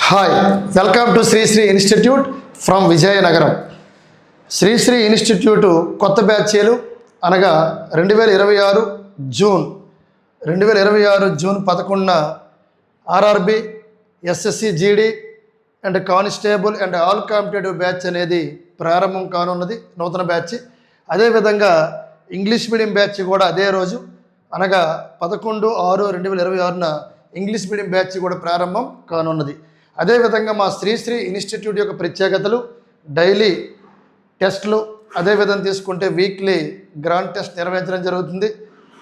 Hi, welcome to Sri Sri institute from Vizianagaram. Sri Sri institute కొత్త బ్యాచీలు అనగా 2026 జూన్ 11న RRB, SSC GD and constable and all competitive batch అనేది ప్రారంభం కానున్నది, నూతన బ్యాచ్. అదేవిధంగా ఇంగ్లీష్ మీడియం బ్యాచ్ కూడా అదే రోజు అనగా 11/6/2026న ఇంగ్లీష్ మీడియం బ్యాచ్ కూడా ప్రారంభం కానున్నది. అదేవిధంగా మా శ్రీశ్రీ ఇన్స్టిట్యూట్ యొక్క ప్రత్యేకతలు డైలీ టెస్టులు, అదేవిధంగా తీసుకుంటే వీక్లీ గ్రాండ్ టెస్ట్ నిర్వహించడం జరుగుతుంది.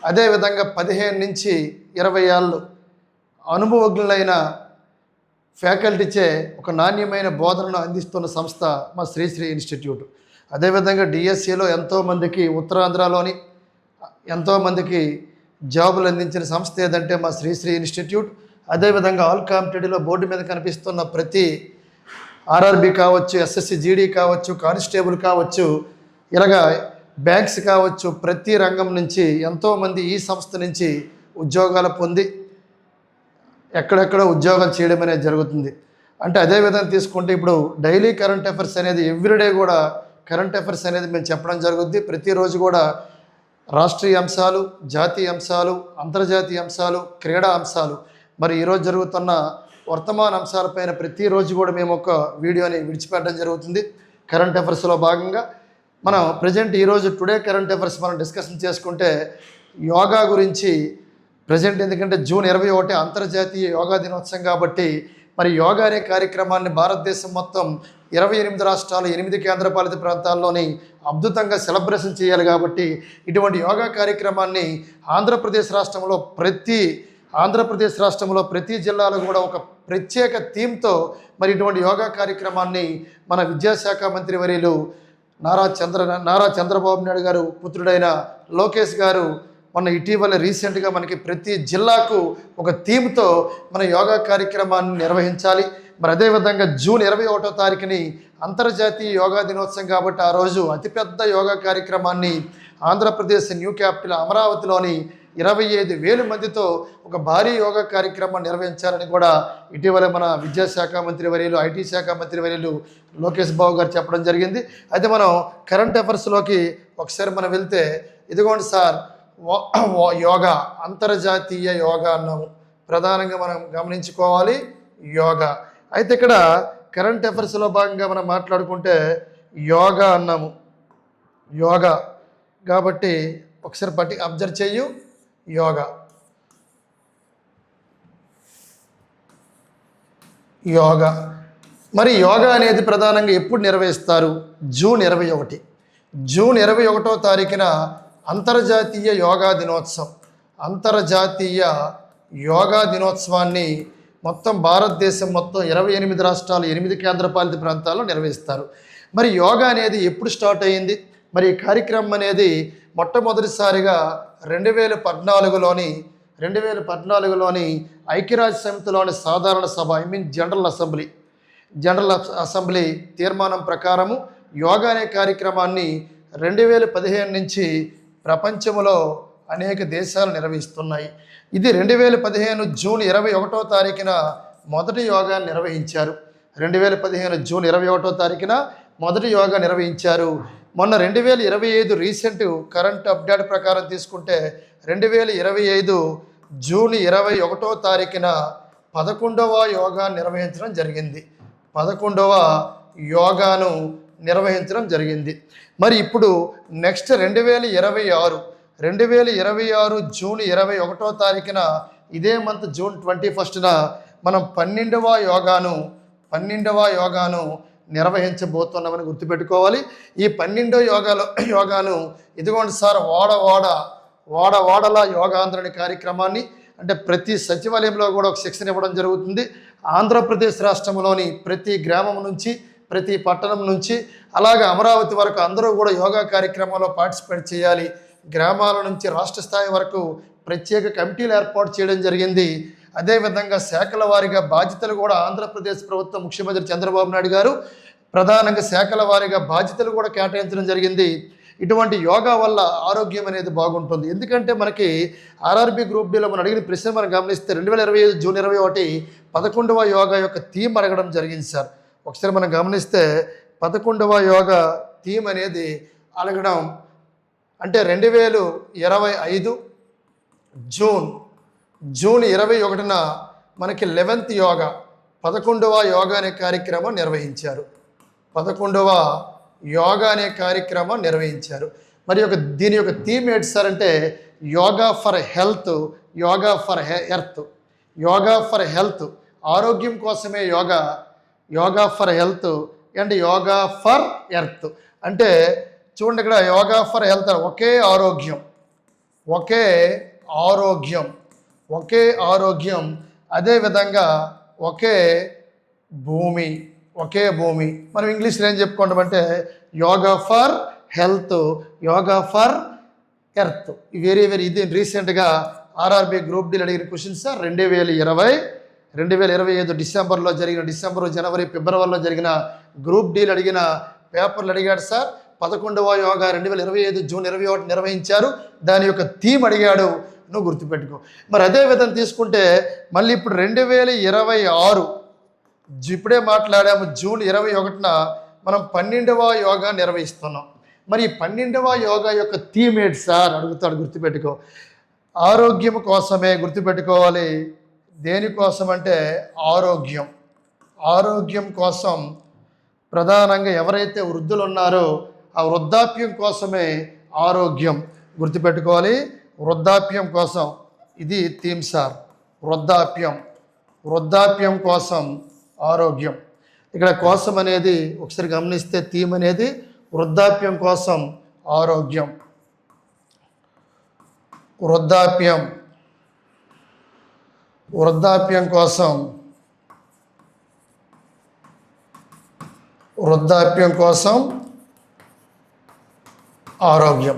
అదేవిధంగా 15 నుంచి 20 ఏళ్ళు అనుభవజ్ఞులైన ఫ్యాకల్టీచే ఒక నాణ్యమైన బోధనను అందిస్తున్న సంస్థ మా శ్రీశ్రీ ఇన్స్టిట్యూట్. అదేవిధంగా డిఎస్సిలో ఎంతోమందికి ఉత్తరాంధ్రలోని ఎంతోమందికి జాబులు అందించిన సంస్థ ఏదంటే మా శ్రీశ్రీ ఇన్స్టిట్యూట్. అదేవిధంగా ఆల్ కాంపిటేటివ్లో బోర్డు మీద కనిపిస్తున్న ప్రతి ఆర్ఆర్బి కావచ్చు, ఎస్ఎస్సి జీడీ కావచ్చు, కానిస్టేబుల్ కావచ్చు, ఇలాగా బ్యాంక్స్ కావచ్చు, ప్రతి రంగం నుంచి ఎంతోమంది ఈ సంస్థ నుంచి ఉద్యోగాలు పొంది ఎక్కడెక్కడ ఉద్యోగాలు చేయడం అనేది జరుగుతుంది. అంటే అదేవిధంగా తీసుకుంటే ఇప్పుడు డైలీ కరెంట్ అఫైర్స్ అనేది ఎవ్రీడే కూడా కరెంట్ అఫైర్స్ అనేది మేము చెప్పడం జరుగుద్ది. ప్రతిరోజు కూడా రాష్ట్రీయ అంశాలు, జాతీయ అంశాలు, అంతర్జాతీయ అంశాలు, క్రీడా అంశాలు, మరి ఈరోజు జరుగుతున్న వర్తమాన అంశాలపైన ప్రతిరోజు కూడా మేము ఒక వీడియోని విడిచిపెట్టడం జరుగుతుంది. కరెంట్ అఫైర్స్లో భాగంగా మనం ప్రజెంట్ ఈరోజు టుడే కరెంట్ అఫైర్స్ మనం డిస్కషన్ చేసుకుంటే యోగా గురించి ప్రజెంట్, ఎందుకంటే జూన్ 21 అంతర్జాతీయ యోగా దినోత్సవం కాబట్టి మరి యోగా అనే కార్యక్రమాన్ని భారతదేశం మొత్తం 28 రాష్ట్రాలు, 8 కేంద్రపాలిత ప్రాంతాల్లోని అద్భుతంగా సెలబ్రేషన్ చేయాలి. కాబట్టి ఇటువంటి యోగా కార్యక్రమాన్ని ఆంధ్రప్రదేశ్ రాష్ట్రంలో ప్రతి జిల్లాలో కూడా ఒక ప్రత్యేక థీమ్తో మరి ఇటువంటి యోగా కార్యక్రమాన్ని మన విద్యాశాఖ మంత్రి వర్యులు నారా చంద్రబాబు నాయుడు గారు పుత్రుడైన లోకేష్ గారు మొన్న ఇటీవల రీసెంట్గా మనకి ప్రతి జిల్లాకు ఒక థీమ్తో మన యోగా కార్యక్రమాన్ని నిర్వహించాలి. మరి అదేవిధంగా జూన్ 21వ తారీఖుని అంతర్జాతీయ యోగా దినోత్సవం కాబట్టి ఆ రోజు అతిపెద్ద యోగా కార్యక్రమాన్ని ఆంధ్రప్రదేశ్ న్యూ క్యాపిటల్ అమరావతిలోని 25,000 మందితో ఒక భారీ యోగా కార్యక్రమాన్ని నిర్వహించాలని కూడా ఇటీవల మన విద్యాశాఖ మంత్రి వర్యులు, ఐటీ శాఖ మంత్రి వర్యులు లోకేష్ బాబు గారు చెప్పడం జరిగింది. అయితే మనం కరెంట్ అఫైర్స్లోకి ఒకసారి మనం వెళ్తే, ఇదిగోండి సార్, యోగా, అంతర్జాతీయ యోగా అన్నాము. ప్రధానంగా మనం గమనించుకోవాలి యోగా. అయితే ఇక్కడ కరెంట్ అఫైర్స్లో భాగంగా మనం మాట్లాడుకుంటే యోగా అన్నాము. యోగా కాబట్టి ఒకసారి అబ్జర్వ్ చేయు. యోగా మరి యోగా అనేది ప్రధానంగా ఎప్పుడు నిర్వహిస్తారు? జూన్ 21వ తారీఖున అంతర్జాతీయ యోగా దినోత్సవం. అంతర్జాతీయ యోగా దినోత్సవాన్ని మొత్తం భారతదేశం మొత్తం 28 రాష్ట్రాలు, 8 కేంద్రపాలిత ప్రాంతాల్లో నిర్వహిస్తారు. మరి యోగా అనేది ఎప్పుడు స్టార్ట్ అయ్యింది? మరి ఈ కార్యక్రమం అనేది మొట్టమొదటిసారిగా 2014లోని ఐక్యరాజ్య సమితిలోని సాధారణ సభ, జనరల్ అసెంబ్లీ తీర్మానం ప్రకారము యోగా అనే కార్యక్రమాన్ని 2015 నుంచి ప్రపంచంలో అనేక దేశాలు నిర్వహిస్తున్నాయి. ఇది 2015 జూన్ 21వ తారీఖున మొదటి యోగా నిర్వహించారు. 2015 జూన్ 21వ తారీఖున మొదటి యోగా నిర్వహించారు. మొన్న 2025 రీసెంట్ కరెంట్ అప్డేట్ ప్రకారం తీసుకుంటే 2025 జూన్ 21వ తారీఖున 11వ యోగా నిర్వహించడం జరిగింది. 11వ యోగాను నిర్వహించడం జరిగింది. మరి ఇప్పుడు నెక్స్ట్ 2026 జూన్ 21వ తారీఖున ఇదే మంత్ జూన్ 21న మనం 12వ యోగాను నిర్వహించబోతున్నామని గుర్తుపెట్టుకోవాలి. ఈ 12వ యోగాను ఇదిగోండి సార్, వాడవాడల యోగాంధ్రని కార్యక్రమాన్ని, అంటే ప్రతి సచివాలయంలో కూడా ఒక శిక్షణ ఇవ్వడం జరుగుతుంది. ఆంధ్రప్రదేశ్ రాష్ట్రంలోని ప్రతి గ్రామం నుంచి, ప్రతి పట్టణం నుంచి, అలాగే అమరావతి వరకు అందరూ కూడా యోగా కార్యక్రమంలో పార్టిసిపేట్ చేయాలి. గ్రామాల నుంచి రాష్ట్ర స్థాయి వరకు ప్రత్యేక కమిటీలు ఏర్పాటు చేయడం జరిగింది. అదేవిధంగా శాఖల వారీగా బాధ్యతలు కూడా ఆంధ్రప్రదేశ్ ప్రభుత్వం ముఖ్యమంత్రి చంద్రబాబు నాయుడు గారు ప్రధానంగా శాఖల వారీగా బాధ్యతలు కూడా కేటాయించడం జరిగింది. ఇటువంటి యోగా వల్ల ఆరోగ్యం అనేది బాగుంటుంది. ఎందుకంటే మనకి ఆర్ఆర్బి గ్రూప్ డిలో మనం అడిగిన ప్రశ్న మనం గమనిస్తే 2025 జూన్ 21 11వ యోగా యొక్క థీమ్ అడగడం జరిగింది సార్. ఒకసారి మనం గమనిస్తే 11వ యోగా థీమ్ అనేది అడగడం అంటే 2025 జూన్ 21న మనకి 11th యోగా 11వ యోగా అనే కార్యక్రమం నిర్వహించారు. 11వ యోగా అనే కార్యక్రమం నిర్వహించారు. మరి దీని యొక్క థీమ్ ఏంటి సార్ అంటే yoga for health, yoga for earth. Yoga for health ఆరోగ్యం కోసమే yoga, yoga for health and yoga for earth. అంటే చూడండి ఇక్కడ యోగా ఫర్ హెల్త్ ఒకే ఆరోగ్యం, ఒకే ఆరోగ్యం, ఒకే ఆరోగ్యం, అదేవిధంగా ఒకే భూమి, ఒకే భూమి. మనం ఇంగ్లీష్లో ఏం చెప్పుకుంటామంటే yoga for health, yoga for earth. Very ఇది రీసెంట్గా ఆర్ఆర్బి గ్రూప్ డీలు అడిగిన క్వశ్చన్స్ సార్. 2025 డిసెంబర్, జనవరి, ఫిబ్రవరిలో జరిగిన గ్రూప్ డీలు అడిగిన పేపర్లు అడిగాడు సార్. 11వ యోగా 2025 జూన్ 21 నిర్వహించారు. దాని యొక్క థీమ్ అడిగాడు, నువ్వు గుర్తుపెట్టుకో. మరి అదే విధంగా తీసుకుంటే మళ్ళీ ఇప్పుడు 2026 ఇప్పుడే మాట్లాడాము జూన్ 21న మనం 12వ యోగా నిర్వహిస్తున్నాం. మరి 12వ యోగా యొక్క థీమ్ ఏంటి సార్ అడుగుతాడు, గుర్తుపెట్టుకో. ఆరోగ్యం కోసమే, గుర్తుపెట్టుకోవాలి. దేనికోసం అంటే ఆరోగ్యం, ఆరోగ్యం కోసం ప్రధానంగా ఎవరైతే వృద్ధులు ఉన్నారో ఆ వృద్ధాప్యం కోసమే ఆరోగ్యం, గుర్తుపెట్టుకోవాలి. వృద్ధాప్యం కోసం ఇది థీమ్ సార్. వృద్ధాప్యం కోసం ఆరోగ్యం. ఇక్కడ కోసం అనేది ఒకసారి గమనిస్తే థీమ్ అనేది వృద్ధాప్యం కోసం ఆరోగ్యం, వృద్ధాప్యం కోసం ఆరోగ్యం.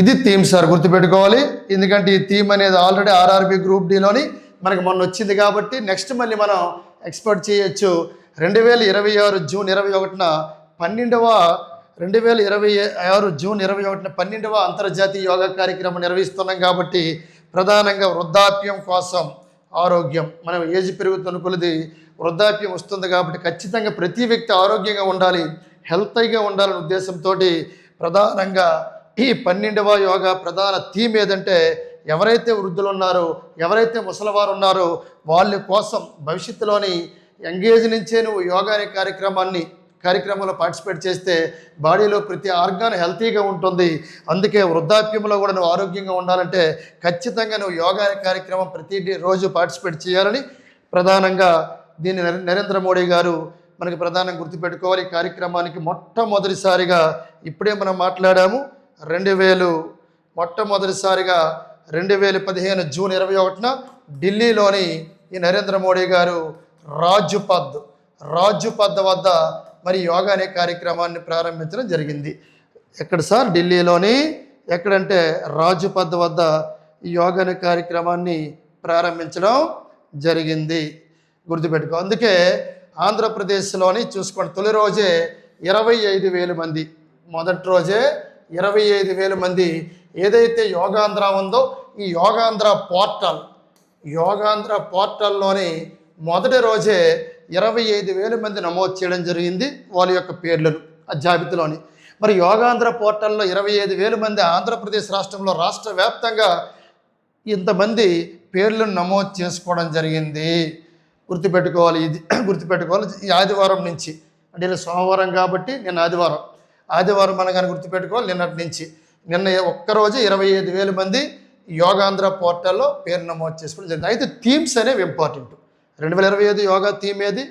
ఇది థీమ్ సార్, గుర్తుపెట్టుకోవాలి. ఎందుకంటే ఈ థీమ్ అనేది ఆల్రెడీ ఆర్ఆర్బి గ్రూప్ డిలోని మనకి మొన్న వచ్చింది కాబట్టి నెక్స్ట్ మళ్ళీ మనం ఎక్స్పెక్ట్ చేయొచ్చు. 2026 జూన్ 21న 12వ అంతర్జాతీయ యోగా కార్యక్రమం నిర్వహిస్తున్నాం కాబట్టి ప్రధానంగా వృద్ధాప్యం కోసం ఆరోగ్యం. మనం ఏజ్ పెరుగుతున్న కొలది వృద్ధాప్యం వస్తుంది కాబట్టి ఖచ్చితంగా ప్రతి వ్యక్తి ఆరోగ్యంగా ఉండాలి, హెల్తీగా ఉండాలనే ఉద్దేశంతో ప్రధానంగా ఈ 12వ యోగా ప్రధాన థీమ్ ఏదంటే ఎవరైతే వృద్ధులు ఉన్నారో, ఎవరైతే ముసలివారు ఉన్నారో వాళ్ళ కోసం భవిష్యత్తులోని యంగేజ్ నుంచే నువ్వు యోగా అనే కార్యక్రమంలో పార్టిసిపేట్ చేస్తే బాడీలో ప్రతి ఆర్గాన్ హెల్తీగా ఉంటుంది. అందుకే వృద్ధాప్యంలో కూడా నువ్వు ఆరోగ్యంగా ఉండాలంటే ఖచ్చితంగా నువ్వు యోగా అనే కార్యక్రమం ప్రతి రోజు పార్టిసిపేట్ చేయాలని ప్రధానంగా దీన్ని నరేంద్ర మోడీ గారు మనకి ప్రధానంగా గుర్తుపెట్టుకోవాలి. ఈ కార్యక్రమానికి మొట్టమొదటిసారిగా ఇప్పుడే మనం మాట్లాడాము 2015 జూన్ 21న ఢిల్లీలోని ఈ నరేంద్ర మోడీ గారు రాజ్పథ్ వద్ద మరి యోగా అనే కార్యక్రమాన్ని ప్రారంభించడం జరిగింది. ఎక్కడ సార్? ఢిల్లీలోని ఎక్కడంటే రాజ్పథ్ వద్ద ఈ యోగా అనే కార్యక్రమాన్ని ప్రారంభించడం జరిగింది, గుర్తుపెట్టుకో. అందుకే ఆంధ్రప్రదేశ్లోని చూసుకోండి తొలి రోజే 25,000 మంది, మొదటి రోజే 25,000 మంది ఏదైతే యోగాంధ్ర ఉందో ఈ యోగాంధ్ర పోర్టల్లోని మొదటి రోజే 25,000 మంది నమోదు చేయడం జరిగింది వాళ్ళ యొక్క పేర్లను ఆ జాబితాలోని. మరి యోగాంధ్ర పోర్టల్లో 25,000 మంది ఆంధ్రప్రదేశ్ రాష్ట్రంలో రాష్ట్ర వ్యాప్తంగా ఇంతమంది పేర్లను నమోదు చేసుకోవడం జరిగింది, గుర్తుపెట్టుకోవాలి. ఈ ఆదివారం నుంచి అంటే సోమవారం కాబట్టి నిన్న ఆదివారం మనగానే గుర్తుపెట్టుకోవాలి. నిన్న ఒక్కరోజు 25,000 మంది యోగాంధ్ర పోర్టల్లో పేరు నమోదు చేసుకోవడం జరిగింది. అయితే థీమ్స్ అనేవి ఇంపార్టెంట్. 2025 యోగా థీమ్ ఏది?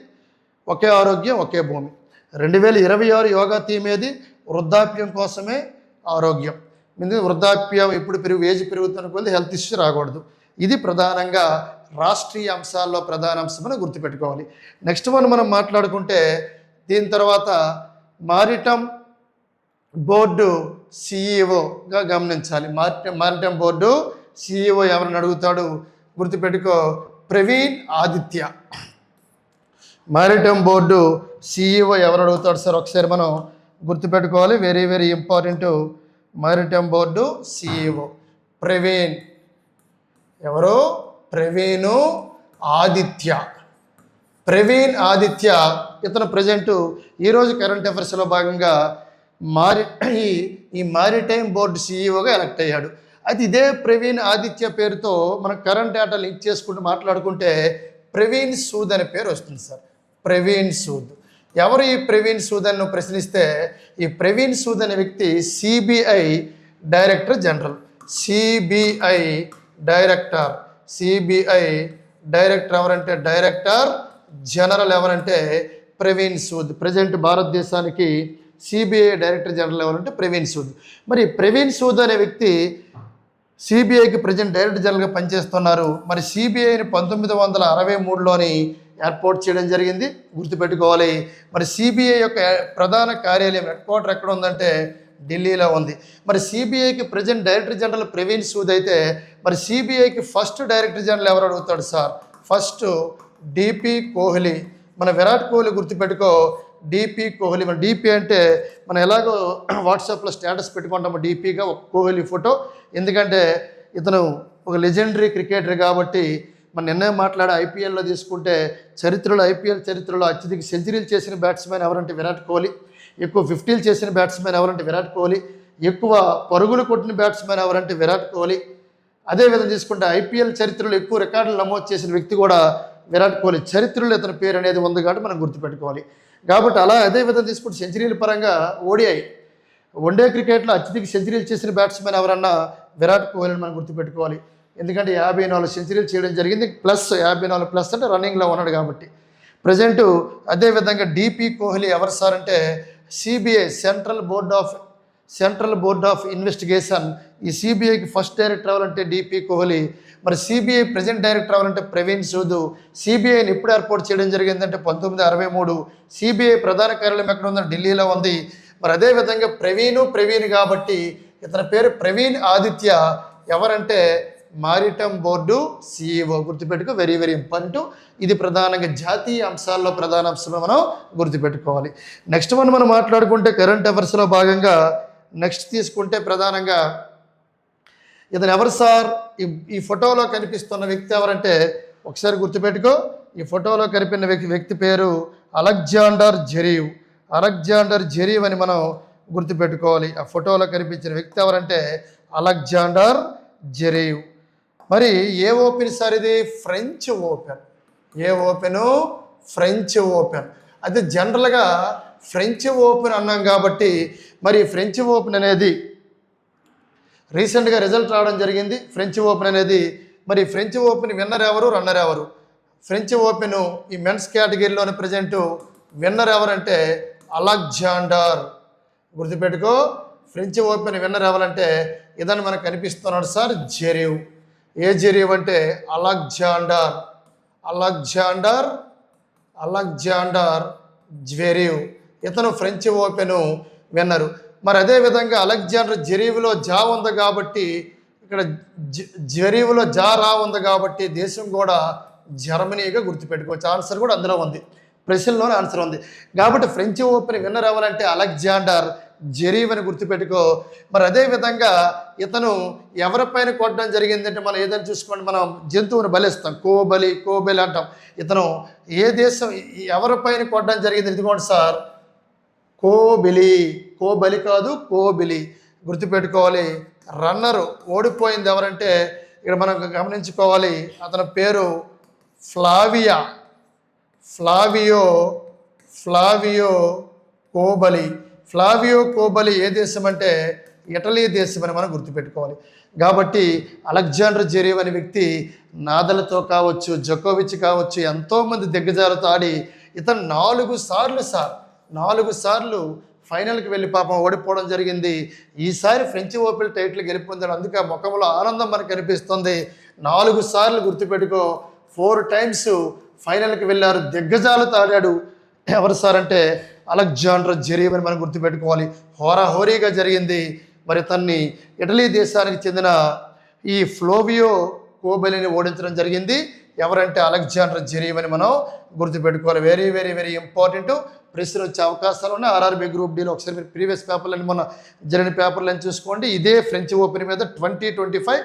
ఒకే ఆరోగ్యం, ఒకే భూమి. 2026 యోగా థీమ్ ఏది? వృద్ధాప్యం కోసమే ఆరోగ్యం. ఎందుకంటే వృద్ధాప్యం ఇప్పుడు ఏజ్ పెరుగుతున్న కొద్ది హెల్త్ ఇష్యూ రాకూడదు. ఇది ప్రధానంగా రాష్ట్రీయ అంశాల్లో ప్రధాన అంశమని గుర్తుపెట్టుకోవాలి. నెక్స్ట్ మనం మాట్లాడుకుంటే దీని తర్వాత మారిటైమ్ బోర్డు సిఈఓగా గమనించాలి. మారిటైమ్ బోర్డు సిఈఓ ఎవరిని అడుగుతాడు? గుర్తుపెట్టుకో, Praveen Aditya. Maritime board CEO ఎవరు అడుగుతాడు సార్? ఒకసారి మనం గుర్తుపెట్టుకోవాలి, very important. Maritime board CEO Praveen. ఎవరు? ప్రవీణు ఆదిత్య. ప్రవీణ్ ఆదిత్య ఇతను ప్రజెంటు ఈరోజు కరెంట్ అఫైర్స్లో భాగంగా ఈ మారిటైమ్ బోర్డు సిఇఓగా ఎలక్ట్ అయ్యాడు. అయితే ఇదే ప్రవీణ్ ఆదిత్య పేరుతో మనం కరెంట్ డేటా లింక్ చేసుకుంటూ మాట్లాడుకుంటే ప్రవీణ్ సూద్ అనే పేరు వస్తుంది సార్. ప్రవీణ్ సూద్. ఎవరు ఈ ప్రవీణ్ సూద్ అని ప్రశ్నిస్తే ఈ ప్రవీణ్ సూద్ అనే వ్యక్తి CBI director general. CBI director ఎవరంటే డైరెక్టర్ జనరల్ ఎవరంటే ప్రవీణ్ సూద్. ప్రజెంట్ భారతదేశానికి సిబిఐ డైరెక్టర్ జనరల్ ఎవరంటే ప్రవీణ్ సూద్. మరి ప్రవీణ్ సూద్ అనే వ్యక్తి సిబిఐకి ప్రజెంట్ డైరెక్టర్ జనరల్గా పనిచేస్తున్నారు. మరి సిబిఐని 1963లోని ఏర్పాటు చేయడం జరిగింది, గుర్తుపెట్టుకోవాలి. మరి సిబిఐ యొక్క ప్రధాన కార్యాలయం హెడ్ క్వార్టర్ ఎక్కడ ఉందంటే ఢిల్లీలో ఉంది. మరి సిబిఐకి present director general Praveen Sood అయితే మరి సిబిఐకి ఫస్ట్ డైరెక్టర్ జనరల్ ఎవరు అడుగుతాడు సార్? First DP Kohli. మన విరాట్ కోహ్లీ గుర్తుపెట్టుకో, డిపి కోహ్లీ. మన డిపి అంటే మనం ఎలాగో వాట్సాప్లో స్టేటస్ పెట్టుకుంటాము డిపిగా ఒక కోహ్లీ ఫోటో. ఎందుకంటే ఇతను ఒక లెజెండరీ క్రికెటర్ కాబట్టి మనం నిన్నే మాట్లాడే ఐపీఎల్లో తీసుకుంటే ఐపీఎల్ చరిత్రలో అత్యధిక సెంచరీలు చేసిన బ్యాట్స్మెన్ ఎవరంటే విరాట్ కోహ్లీ. ఎక్కువ 50లు చేసిన బ్యాట్స్మెన్ ఎవరంటే విరాట్ కోహ్లీ. ఎక్కువ పరుగులు కొట్టిన బ్యాట్స్మెన్ ఎవరంటే విరాట్ కోహ్లీ. అదేవిధంగా తీసుకుంటే ఐపీఎల్ చరిత్రలో ఎక్కువ రికార్డులు నమోదు చేసిన వ్యక్తి కూడా విరాట్ కోహ్లీ. చరిత్రలో ఇతని పేరు అనేది ఉంది కాబట్టి మనం గుర్తుపెట్టుకోవాలి. కాబట్టి అలా అదేవిధంగా తీసుకుంటే సెంచరీల పరంగా ఓడిఐ వన్డే క్రికెట్లో అత్యధిక సెంచరీలు చేసిన బ్యాట్స్మెన్ ఎవరన్నా విరాట్ కోహ్లీని మనం గుర్తుపెట్టుకోవాలి. ఎందుకంటే 54 సెంచరీలు చేయడం జరిగింది, ప్లస్ 54 ప్లస్ అంటే రన్నింగ్లో ఉన్నాడు కాబట్టి. ప్రజెంటు అదేవిధంగా డిపి కోహ్లీ ఎవరు సార్ అంటే CBI central board of investigation. ఈ సిబిఐకి ఫస్ట్ డైరెక్టర్ ఎవరంటే డిపి కోహ్లీ. మరి సిబిఐ ప్రజెంట్ డైరెక్టర్ ఎవరంటే ప్రవీణ్ సూద్. సిబిఐని ఎప్పుడు ఏర్పాటు చేయడం జరిగిందంటే 1963. సిబిఐ ప్రధాన కార్యాలయం ఎక్కడ ఉందంటే ఢిల్లీలో ఉంది. మరి అదేవిధంగా ప్రవీణ్ కాబట్టి ఇతని పేరు ప్రవీణ్ ఆదిత్య. ఎవరంటే మారిటైమ్ బోర్డు సిఇఓ. గుర్తుపెట్టుకో, వెరీ వెరీ ఇంపార్టెంట్. ఇది ప్రధానంగా జాతీయ అంశాల్లో ప్రధాన అంశంలో మనం గుర్తుపెట్టుకోవాలి. నెక్స్ట్ మనం మాట్లాడుకుంటే కరెంట్ అఫైర్స్లో భాగంగా నెక్స్ట్ తీసుకుంటే ప్రధానంగా ఇతను ఎవరు సార్? ఈ ఫోటోలో కనిపిస్తున్న వ్యక్తి ఎవరంటే ఒకసారి గుర్తుపెట్టుకో, ఈ ఫోటోలో కనిపిన వ్యక్తి పేరు అలెగ్జాండర్ జెరీవ్ అని మనం గుర్తుపెట్టుకోవాలి. ఆ ఫోటోలో కనిపించిన వ్యక్తి ఎవరంటే అలెగ్జాండర్ జెరీవ్. మరి ఏ ఓపెన్ సార్? ఇది ఫ్రెంచ్ ఓపెన్. ఏ ఓపెను? French Open. అయితే జనరల్గా ఫ్రెంచ్ ఓపెన్ అన్నాం కాబట్టి మరి ఫ్రెంచ్ ఓపెన్ అనేది రీసెంట్గా రిజల్ట్ రావడం జరిగింది. ఫ్రెంచ్ ఓపెన్ అనేది మరి ఫ్రెంచ్ ఓపెన్ విన్నర్ ఎవరు, రన్నర్ ఎవరు? ఫ్రెంచ్ ఓపెన్ ఈ మెన్స్ కేటగిరీలోని ప్రజెంటు విన్నర్ ఎవరంటే అలెగ్జాండర్. గుర్తుపెట్టుకో, ఫ్రెంచ్ ఓపెన్ విన్నర్ ఎవరంటే ఇదని మనకు కనిపిస్తున్నాడు సార్, జెరీవ్. ఏ జెరీవ్ అంటే అలెగ్జాండర్ జెరీవ్. ఇతను ఫ్రెంచ్ ఓపెను విన్నరు. మరి అదేవిధంగా అలెగ్జాండర్ జెరీవ్లో జా ఉంది కాబట్టి ఇక్కడ జెరీవ్లో జా రా ఉంది కాబట్టి దేశం కూడా జర్మనీగా గుర్తుపెట్టుకోవచ్చు. ఆన్సర్ కూడా అందులో ఉంది, ప్రశ్నలోనే ఆన్సర్ ఉంది. కాబట్టి ఫ్రెంచ్ ఓపెన్ విన్నర్ ఎవరంటే అలెగ్జాండర్ జెరీవ్ అని గుర్తుపెట్టుకో. మరి అదేవిధంగా ఇతను ఎవరిపైన కొట్టడం జరిగిందంటే మనం ఏదైనా చూసుకోండి, మనం జంతువుని బలిస్తాం, కోబలి అంటాం. ఇతను ఏ దేశం ఎవరిపైన కొట్టడం జరిగింది? ఇదిగోండి సార్, కోబలి కాదు, కోబిలి. గుర్తుపెట్టుకోవాలి. రన్నరు ఓడిపోయింది ఎవరంటే ఇక్కడ మనం గమనించుకోవాలి, అతని పేరు ఫ్లావియో కోబలి. ఏ దేశం అంటే ఇటలీ దేశం అని మనం గుర్తుపెట్టుకోవాలి. కాబట్టి అలెగ్జాండర్ జెరీవ్ అనే వ్యక్తి నాదలతో కావచ్చు, జోకోవిచ్ కావచ్చు, ఎంతోమంది దిగ్గజాలతో ఆడి ఇతను 4 సార్లు ఫైనల్కి వెళ్ళి పాపం ఓడిపోవడం జరిగింది. ఈసారి ఫ్రెంచ్ ఓపెన్ టైటిల్ గెలుపొందాడు. అందుకే ముఖంలో ఆనందం మనకు కనిపిస్తుంది. 4 సార్లు గుర్తుపెట్టుకో, 4 టైమ్స్ ఫైనల్కి వెళ్ళారు, దిగ్గజాలతో ఆడాడు. ఎవరు సార్ అంటే అలెగ్జాండర్ జెరీవ్ అని మనం గుర్తుపెట్టుకోవాలి. హోరాహోరీగా జరిగింది. మరి తన్ని ఇటలీ దేశానికి చెందిన ఈ ఫ్లావియో కోబెలిని ఓడించడం జరిగింది. ఎవరంటే అలెగ్జాండర్ జెరీవ్ అని మనం గుర్తుపెట్టుకోవాలి. Very very very important. ప్రశ్న వచ్చే అవకాశాలు ఉన్నాయి. ఆర్ఆర్బీ గ్రూప్ డీలో ఒకసారి మీరు ప్రీవియస్ పేపర్లని మొన్న జరిగిన పేపర్లను చూసుకోండి. ఇదే ఫ్రెంచ్ ఓపెన్ మీద 2025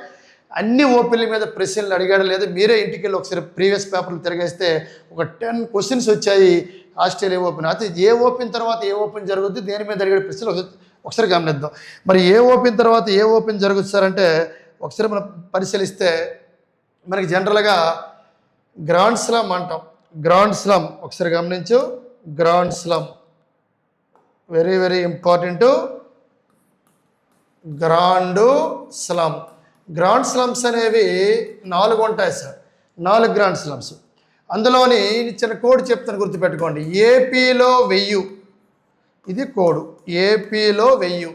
అన్ని ఓపెన్ల మీద ప్రశ్నలు అడిగాడు లేదా మీరే ఇంటికి వెళ్ళి ఒకసారి ప్రీవియస్ పేపర్లు తిరగేస్తే ఒక 10 క్వశ్చన్స్ వచ్చాయి ఆస్ట్రేలియా ఓపెన్. అయితే ఏ ఓపెన్ తర్వాత ఏ ఓపెన్ జరుగుద్ది, దేని మీద జరిగే ప్రశ్నలు ఒకసారి గమనిద్దాం. మరి ఏ ఓపెన్ తర్వాత ఏ ఓపెన్ జరుగుతుంది సార్ అంటే ఒకసారి మనం పరిశీలిస్తే మనకి జనరల్గా గ్రాండ్ స్లామ్ అంటాం. గ్రాండ్ స్లామ్ ఒకసారి గమనించు. Grand slam very very important. Grand slam, grand slams అనేవి 4 ఉంటాయి సార్. 4 grand slums. అందులోని చిన్న కోడ్ చెప్తాను, గుర్తుపెట్టుకోండి. ఏపీలో 1000 ఇది కోడు. ఏపీలో 1000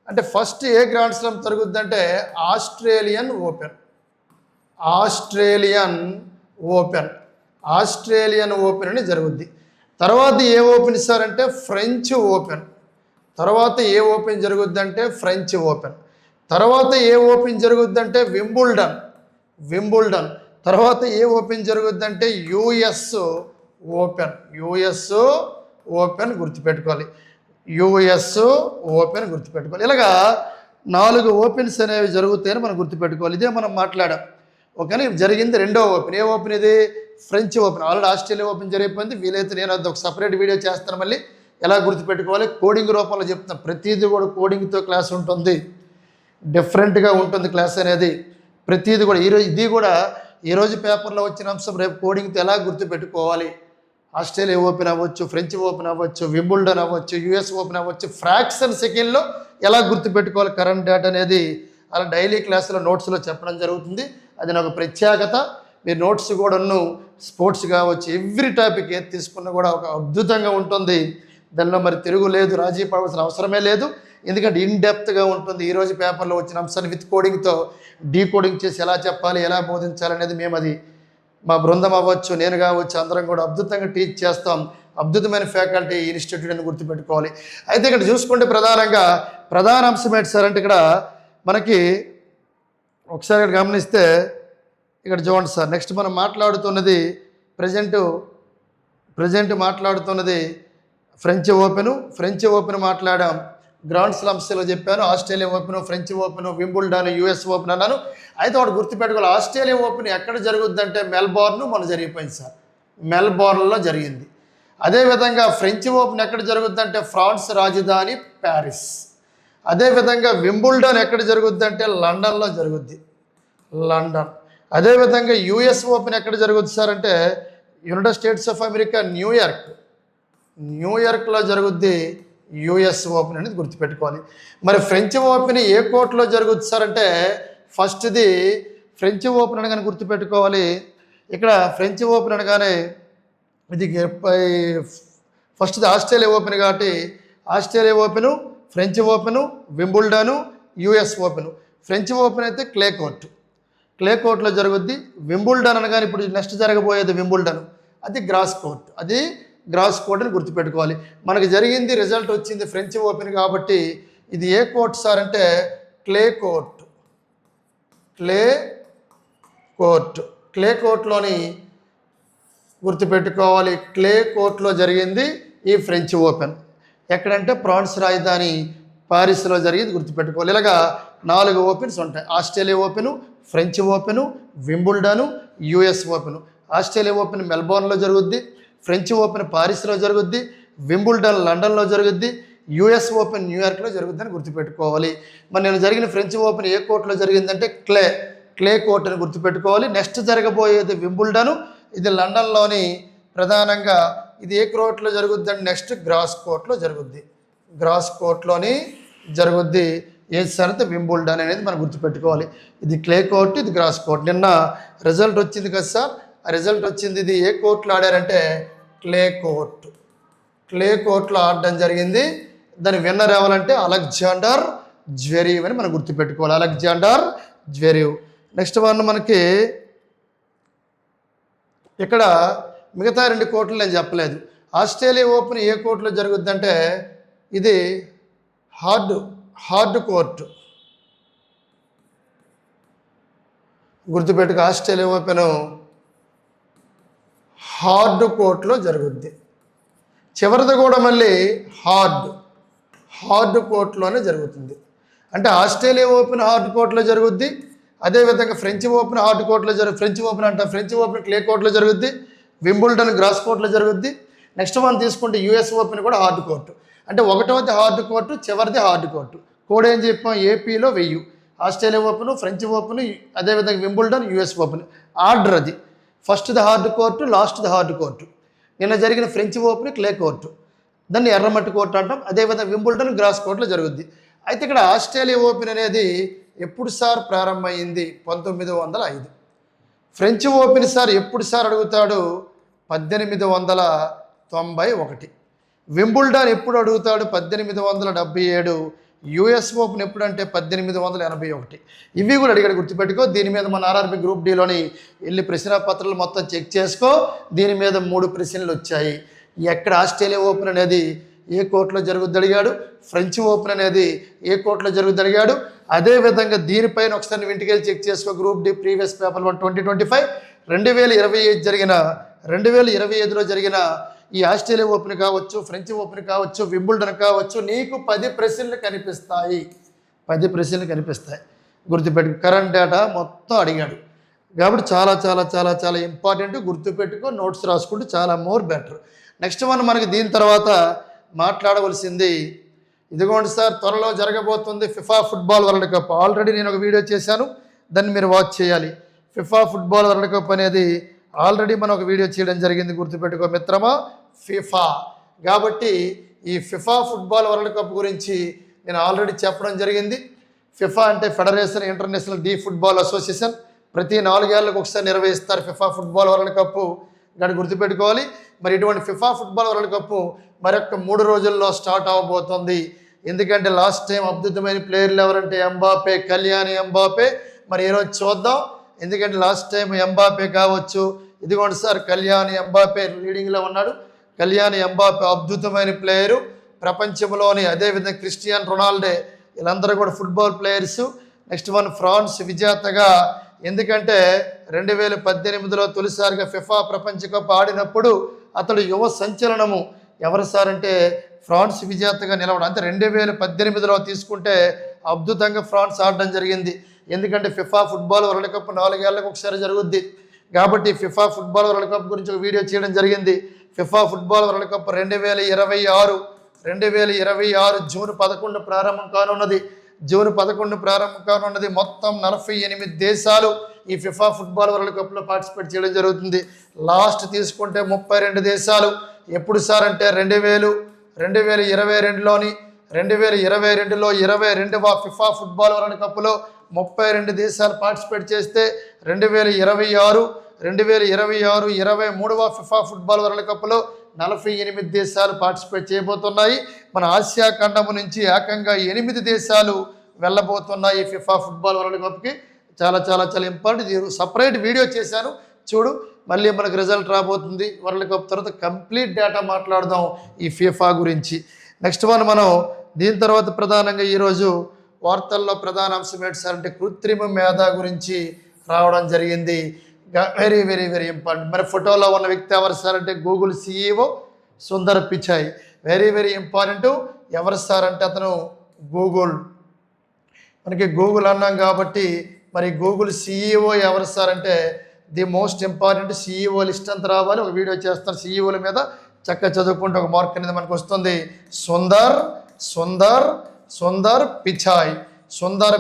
అంటే ఫస్ట్ ఏ గ్రాండ్ స్లమ్ జరుగుద్దంటే Australian Open. Australian Open, Australian Open అని జరుగుద్ది. తర్వాత ఏ ఓపెన్ ఇస్తారంటే ఫ్రెంచ్ ఓపెన్. తర్వాత ఏ ఓపెన్ జరుగుద్దంటే ఫ్రెంచ్ ఓపెన్. తర్వాత ఏ ఓపెన్ జరుగుద్దంటే వింబుల్డన్. వింబుల్డన్ తర్వాత ఏ ఓపెన్ జరుగుద్దంటే యుఎస్ ఓపెన్. యుఎస్ ఓపెన్ గుర్తుపెట్టుకోవాలి. యుఎస్ ఓపెన్ గుర్తుపెట్టుకోవాలి. ఇలాగా 4 ఓపెన్స్ అనేవి జరుగుతాయని మనం గుర్తుపెట్టుకోవాలి. ఇదే మనం మాట్లాడాం. ఓకేనా. జరిగింది రెండో ఓపెన్. ఏ ఓపెన్ ఇది? French open. Already Australia open జరిగిపోయింది. వీలైతే నేను అది ఒక సపరేట్ వీడియో చేస్తాను. మళ్ళీ ఎలా గుర్తుపెట్టుకోవాలి కోడింగ్ రూపంలో చెప్తాను. ప్రతిదీ కూడా కోడింగ్తో క్లాస్ ఉంటుంది, డిఫరెంట్గా ఉంటుంది క్లాస్ అనేది. ప్రతిదీ కూడా ఇది కూడా ఈరోజు పేపర్లో వచ్చిన అంశం రేపు కోడింగ్తో ఎలా గుర్తుపెట్టుకోవాలి. ఆస్ట్రేలియా ఓపెన్ అవ్వచ్చు, ఫ్రెంచ్ ఓపెన్ అవ్వచ్చు, వింబుల్డన్ అవ్వచ్చు, యుఎస్ ఓపెన్ అవ్వచ్చు, ఫ్రాక్షన్ సెకండ్లో ఎలా గుర్తుపెట్టుకోవాలి కరెంట్ డేటా అనేది అలా డైలీ క్లాసులో నోట్స్లో చెప్పడం జరుగుతుంది. అది నాకు ప్రత్యేకత. మీరు నోట్స్ కూడాను స్పోర్ట్స్ కావచ్చు, ఎవ్రీ టాపిక్ ఏది తీసుకున్నా కూడా ఒక అద్భుతంగా ఉంటుంది. దానిలో మరి తిరుగులేదు, రాజీ పడవలసిన అవసరమే లేదు. ఎందుకంటే ఇన్డెప్త్గా ఉంటుంది. ఈరోజు పేపర్లో వచ్చిన అంశాన్ని విత్ కోడింగ్తో డీకోడింగ్ చేసి ఎలా చెప్పాలి, ఎలా బోధించాలనేది మేము అది మా బృందం అవ్వచ్చు, నేను కావచ్చు, అందరం కూడా అద్భుతంగా టీచ్ చేస్తాం. అద్భుతమైన ఫ్యాకల్టీ ఇన్స్టిట్యూట్ అని గుర్తుపెట్టుకోవాలి. అయితే ఇక్కడ చూసుకుంటే ప్రధానంగా ప్రధాన అంశం ఏంటి సార్ అంటే ఇక్కడ మనకి ఒకసారి ఇక్కడ గమనిస్తే ఇక్కడ చూడండి సార్. నెక్స్ట్ మనం మాట్లాడుతున్నది ప్రజెంట్ మాట్లాడుతున్నది ఫ్రెంచ్ ఓపెను. ఫ్రెంచ్ ఓపెన్ మాట్లాడాం. గ్రాండ్ స్లమ్స్లో చెప్పాను. Australia open, French open, Wimbledon, US open అన్నాను. అయితే వాడు గుర్తుపెట్టుకోవాలి. ఆస్ట్రేలియా ఓపెన్ ఎక్కడ జరుగుద్దంటే మెల్బోర్న్ మన జరిగిపోయింది సార్. మెల్బోర్న్లో జరిగింది. అదేవిధంగా ఫ్రెంచ్ ఓపెన్ ఎక్కడ జరుగుద్దంటే ఫ్రాన్స్ రాజధాని ప్యారిస్. అదేవిధంగా వింబుల్డన్ ఎక్కడ జరుగుద్దంటే లండన్లో జరుగుద్ది, లండన్. అదేవిధంగా యుఎస్ ఓపెన్ ఎక్కడ జరుగుద్ది సార్ అంటే యునైటెడ్ స్టేట్స్ ఆఫ్ అమెరికా న్యూయార్క్లో జరుగుద్ది యుఎస్ ఓపెన్ అనేది గుర్తుపెట్టుకోవాలి. మరి ఫ్రెంచ్ ఓపెన్ ఏ కోర్టులో జరుగుద్ది సార్ అంటే ఫస్ట్ది ఫ్రెంచ్ ఓపెన్ అనగానే గుర్తుపెట్టుకోవాలి. ఇక్కడ ఫ్రెంచ్ ఓపెన్ అనగానే ఇది ఫస్ట్ది ఆస్ట్రేలియా ఓపెన్ కాబట్టి Australia Open, French Open, Wimbledon, US Open. French Open అయితే క్లే కోర్టులో జరుగుద్ది. వింబుల్డన్ అనగానే ఇప్పుడు నెక్స్ట్ జరగబోయేది వింబుల్డన్, అది గ్రాస్ కోర్ట్ అని గుర్తుపెట్టుకోవాలి. మనకి జరిగింది రిజల్ట్ వచ్చింది ఫ్రెంచ్ ఓపెన్ కాబట్టి ఇది ఏ కోర్ట్ సార్ అంటే క్లే కోర్టులోని గుర్తుపెట్టుకోవాలి. క్లే కోర్టులో జరిగింది ఈ ఫ్రెంచ్ ఓపెన్. ఎక్కడంటే ఫ్రాన్స్ రాజధాని పారిస్లో జరిగింది గుర్తుపెట్టుకోవాలి. ఇలాగా 4 ఓపెన్స్ ఉంటాయి. Australia Open, French Open, Wimbledon, US Open. Australia Open మెల్బోర్న్లో జరుగుద్ది, ఫ్రెంచ్ ఓపెన్ పారిస్లో జరుగుద్ది, వింబుల్డన్ లండన్లో జరుగుద్ది, యుఎస్ ఓపెన్ న్యూయార్క్లో జరుగుద్దని గుర్తుపెట్టుకోవాలి. మరి నేను జరిగిన ఫ్రెంచ్ ఓపెన్ ఏ కోర్టులో జరిగిందంటే క్లే కోర్ట్ అని గుర్తుపెట్టుకోవాలి. నెక్స్ట్ జరగబోయేది వింబుల్డను, ఇది లండన్లోని ప్రధానంగా ఇది ఏ కోర్టులో జరుగుద్దంటే నెక్స్ట్ గ్రాస్ కోర్టులోని జరుగుద్ది. ఏది సార్ అంటే వింబుల్డన్ అనేది మనం గుర్తుపెట్టుకోవాలి. ఇది క్లే కోర్టు, ఇది గ్రాస్ కోర్టు. నిన్న రిజల్ట్ వచ్చింది కదా సార్, ఆ రిజల్ట్ వచ్చింది ఇది ఏ కోర్టులో ఆడారంటే క్లే కోర్టులో ఆడడం జరిగింది. దాని విన్నర్ ఎవరంటే అలెగ్జాండర్ జ్వెరేవ్ అని మనం గుర్తుపెట్టుకోవాలి. Alexander Zverev. నెక్స్ట్ వన్ మనకి ఇక్కడ మిగతా 2 కోర్టులు నేను చెప్పలేదు. ఆస్ట్రేలియా ఓపెన్ ఏ కోర్టులో జరుగుద్దంటే ఇది హార్డ్ కోర్టు గుర్తుపెట్టుకో. ఆస్ట్రేలియా ఓపెన్ హార్డ్ కోర్టులో జరుగుద్ది. చివరిది కూడా మళ్ళీ హార్డ్ కోర్టులోనే జరుగుతుంది. అంటే ఆస్ట్రేలియా ఓపెన్ హార్డ్ కోర్టులో జరుగుద్ది, అదేవిధంగా ఫ్రెంచ్ ఓపెన్ హార్డ్ కోర్టులో ఫ్రెంచ్ ఓపెన్ క్లే కోర్టులో జరుగుద్ది, వింబుల్డన్ గ్రాస్ కోర్టులో జరుగుద్ది. నెక్స్ట్ మనం తీసుకుంటే యూఎస్ ఓపెన్ కూడా హార్డ్ కోర్టు. అంటే ఒకటవది హార్డ్ కోర్టు, చివరిది హార్డ్ కోర్టు. కోడ్ ఏం చెప్పాం, ఏపీలో 1000, ఆస్ట్రేలియా ఓపెన్, ఫ్రెంచ్ ఓపెన్, అదేవిధంగా వింబుల్డన్, యూఎస్ ఓపెన్ ఆర్డర్ అది. ఫస్ట్ది హార్డ్ కోర్టు, లాస్ట్ది హార్డ్ కోర్టు. నిన్న జరిగిన ఫ్రెంచ్ ఓపెన్ క్లే కోర్టు, దాన్ని ఎర్రమట్టి కోర్టు అంటాం. అదేవిధంగా వింబుల్డన్ గ్రాస్ కోర్టులో జరుగుద్ది. అయితే ఇక్కడ ఆస్ట్రేలియా ఓపెన్ అనేది ఎప్పుడు సార్ ప్రారంభమైంది? 1905. ఫ్రెంచ్ ఓపెన్ సార్ ఎప్పుడు సార్ అడుగుతాడు? 1891. వింబుల్డన్ ఎప్పుడు అడుగుతాడు? 1877. యూఎస్ ఓపెన్ ఎప్పుడంటే 1881. ఇవి కూడా అడిగాడు, గుర్తుపెట్టుకో. దీని మీద మన ఆర్ఆర్బి గ్రూప్ డీలోని వెళ్ళి ప్రశ్నపత్రాలు మొత్తం చెక్ చేసుకో. దీని మీద 3 ప్రశ్నలు వచ్చాయి. ఎక్కడ ఆస్ట్రేలియా ఓపెన్ అనేది ఏ కోర్టులో జరుగుద్ది అడిగాడు, ఫ్రెంచ్ ఓపెన్ అనేది ఏ కోర్టులో జరుగుద్ది అడిగాడు. అదేవిధంగా దీనిపైన ఒకసారి నువ్వు ఇంటికి వెళ్ళి చెక్ చేసుకో. గ్రూప్ డి ప్రీవియస్ పేపర్ 1 2025 2025లో జరిగిన ఈ ఆస్ట్రేలియా ఓపెన్ కావచ్చు, ఫ్రెంచ్ ఓపెన్ కావచ్చు, వింబుల్డన్ కావచ్చు, నీకు 10 ప్రశ్నలు కనిపిస్తాయి. 10 ప్రశ్నలు కనిపిస్తాయి, గుర్తుపెట్టుకో. కరెంట్ డేటా మొత్తం అడిగాడు కాబట్టి చాలా చాలా చాలా చాలా ఇంపార్టెంట్. గుర్తుపెట్టుకో, నోట్స్ రాసుకుంటూ చాలా మోర్ బెటర్. నెక్స్ట్ మనకి దీని తర్వాత మాట్లాడవలసింది ఇదిగోండి సార్, త్వరలో జరగబోతుంది FIFA football world cup. Already నేను ఒక వీడియో చేశాను, దాన్ని మీరు వాచ్ చేయాలి. ఫిఫా ఫుట్బాల్ వరల్డ్ కప్ అనేది ఆల్రెడీ మనం ఒక వీడియో చేయడం జరిగింది, గుర్తుపెట్టుకో మిత్రమా. ఫిఫా కాబట్టి ఈ ఫిఫా ఫుట్బాల్ వరల్డ్ కప్ గురించి నేను ఆల్రెడీ చెప్పడం జరిగింది. ఫిఫా అంటే federation international D football association. ప్రతి 4 ఏళ్లకు ఒకసారి నిర్వహిస్తారు ఫిఫా ఫుట్బాల్ వరల్డ్ కప్. దాన్ని గుర్తుపెట్టుకోవాలి. మరి ఇటువంటి ఫిఫా ఫుట్బాల్ వరల్డ్ కప్ మరొక 3 రోజుల్లో స్టార్ట్ అవ్వబోతుంది. ఎందుకంటే లాస్ట్ టైం అద్భుతమైన ప్లేయర్లు ఎవరంటే ఎంబాపే, కళ్యాణి ఎంబాపే. మరి ఈరోజు చూద్దాం, ఎందుకంటే లాస్ట్ టైం ఎంబాపే కావచ్చు, ఇదిగోండి సార్ కళ్యాణి ఎంబాపే లీడింగ్లో ఉన్నాడు. కళ్యాణి ఎంబాపే అద్భుతమైన ప్లేయరు ప్రపంచంలోని. అదేవిధంగా క్రిస్టియన్ రొనాల్డో, వీళ్ళందరూ కూడా ఫుట్బాల్ ప్లేయర్సు. నెక్స్ట్ ఫ్రాన్స్ విజేతగా, ఎందుకంటే 2018లో తొలిసారిగా ఫిఫా ప్రపంచ కప్ ఆడినప్పుడు అతడు యువ సంచలనము. ఎవరు సార్ అంటే ఫ్రాన్స్ విజేతగా నిలవడం. అంటే 2018లో తీసుకుంటే అద్భుతంగా ఫ్రాన్స్ ఆడడం జరిగింది. ఎందుకంటే ఫిఫా ఫుట్బాల్ వరల్డ్ కప్ 4 ఏళ్లకు ఒకసారి జరుగుద్ది కాబట్టి ఫిఫా ఫుట్బాల్ వరల్డ్ కప్ గురించి ఒక వీడియో చేయడం జరిగింది. FIFA football world cup 2026 June 11 ప్రారంభం కానున్నది. మొత్తం 48 దేశాలు ఈ ఫిఫా ఫుట్బాల్ వరల్డ్ కప్లో పార్టిసిపేట్ చేయడం జరుగుతుంది. లాస్ట్ తీసుకుంటే 32 దేశాలు. ఎప్పుడు సార్ అంటే 2022లోని 2022లో 22వ ఫిఫా ఫుట్బాల్ వరల్డ్ కప్లో 32 దేశాలు పార్టిసిపేట్ చేస్తే 2026 23వ ఫిఫా ఫుట్బాల్ వరల్డ్ కప్లో 48 దేశాలు పార్టిసిపేట్ చేయబోతున్నాయి. మన ఆసియా ఖండము నుంచి ఏకంగా 8 దేశాలు వెళ్ళబోతున్నాయి ఫిఫా ఫుట్బాల్ వరల్డ్ కప్కి. చాలా చాలా చాలా ఇంపార్టెంట్. ఇది సపరేట్ వీడియో చేశాను చూడు. మళ్ళీ మనకు రిజల్ట్ రాబోతుంది వరల్డ్ కప్ తర్వాత. కంప్లీట్ డేటా మాట్లాడదాం ఈ ఫిఫా గురించి. నెక్స్ట్ మనం దీని తర్వాత ప్రధానంగా ఈరోజు వార్తల్లో ప్రధాన అంశం ఏంటి సార్ అంటే కృత్రిమ మేధ గురించి రావడం జరిగింది. Very very very important. మరి ఫోటోలో ఉన్న వ్యక్తి ఎవరు సార్ అంటే Google CEO Sundar Pichai. Very very important. ఎవరు సార్ అంటే అతను మనకి గూగుల్ అన్నాం కాబట్టి మరి గూగుల్ CEO ఎవరు సార్ అంటే the most important CEO list అంతా రావాలి. ఒక వీడియో చేస్తారు CEOల మీద, చక్కగా చదువుకుంటే ఒక మార్క్ అనేది మనకు వస్తుంది. సుందర్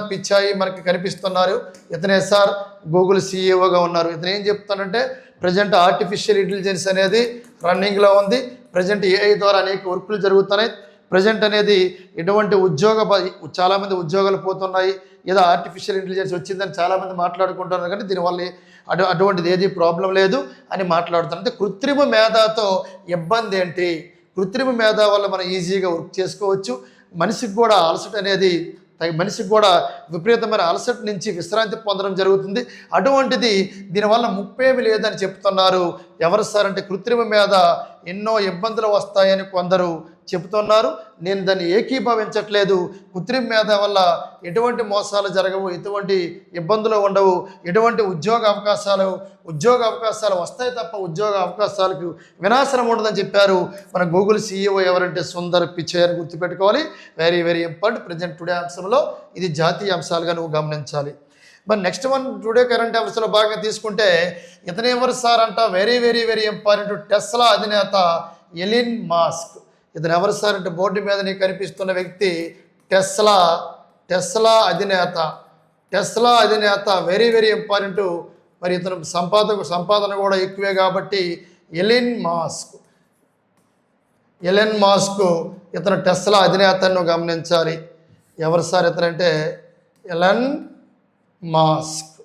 పిచాయ్ మనకి కనిపిస్తున్నారు. ఇతనే సార్ గూగుల్ CEOగా ఉన్నారు. ఇతను ఏం చెప్తానంటే ప్రజెంట్ ఆర్టిఫిషియల్ ఇంటెలిజెన్స్ అనేది రన్నింగ్లో ఉంది. ప్రజెంట్ AI ద్వారా అనేక వర్కులు జరుగుతున్నాయి. ప్రజెంట్ అనేది ఎటువంటి చాలామంది ఉద్యోగాలు పోతున్నాయి. ఏదో ఆర్టిఫిషియల్ ఇంటెలిజెన్స్ వచ్చిందని చాలామంది మాట్లాడుకుంటున్నారు, కానీ దీనివల్ల అటువంటిది ఏది ప్రాబ్లం లేదు అని మాట్లాడుతున్నారు. అంటే కృత్రిమ మేధతో ఇబ్బంది ఏంటి? కృత్రిమ మేధ వల్ల మనం ఈజీగా వర్క్ చేసుకోవచ్చు. మనిషికి కూడా విపరీతమైన అలసట నుంచి విశ్రాంతి పొందడం జరుగుతుంది. అటువంటిది దీనివల్ల ముప్పేమీ లేదని చెప్తున్నారు. ఎవరు సార్ అంటే కృత్రిమ మేధ ఎన్నో ఇబ్బందులు వస్తాయని కొందరు చెబుతున్నారు. నేను దాన్ని ఏకీభవించట్లేదు. కృత్రిమ మేధ వల్ల ఎటువంటి మోసాలు జరగవు, ఎటువంటి ఇబ్బందులు ఉండవు, ఎటువంటి ఉద్యోగ అవకాశాలు వస్తాయి తప్ప ఉద్యోగ అవకాశాలకు వినాశనం ఉండదని చెప్పారు మన గూగుల్ CEO ఎవరంటే సుందర్ పిచై అని గుర్తుపెట్టుకోవాలి. Very very important present today అంశంలో ఇది జాతీయ అంశాలుగా నువ్వు గమనించాలి. మరి నెక్స్ట్ వన్ టుడే కరెంట్ అఫైర్స్లో భాగంగా తీసుకుంటే ఇతను ఎవరు సార్ అంట, very very very important, Tesla అధినేత ఎలిన్ మాస్క్. ఇతను ఎవరు సార్ అంటే బోర్డు మీద నీకు కనిపిస్తున్న వ్యక్తి టెస్లా అధినేత వెరీ వెరీ ఇంపార్టెంట్. మరి ఇతను సంపాదన కూడా ఎక్కువే కాబట్టి ఎలిన్ మాస్క్ ఇతను టెస్లా అధినేతను గమనించాలి. ఎవరు సార్ ఇతనంటే ఎలన్ మాస్క్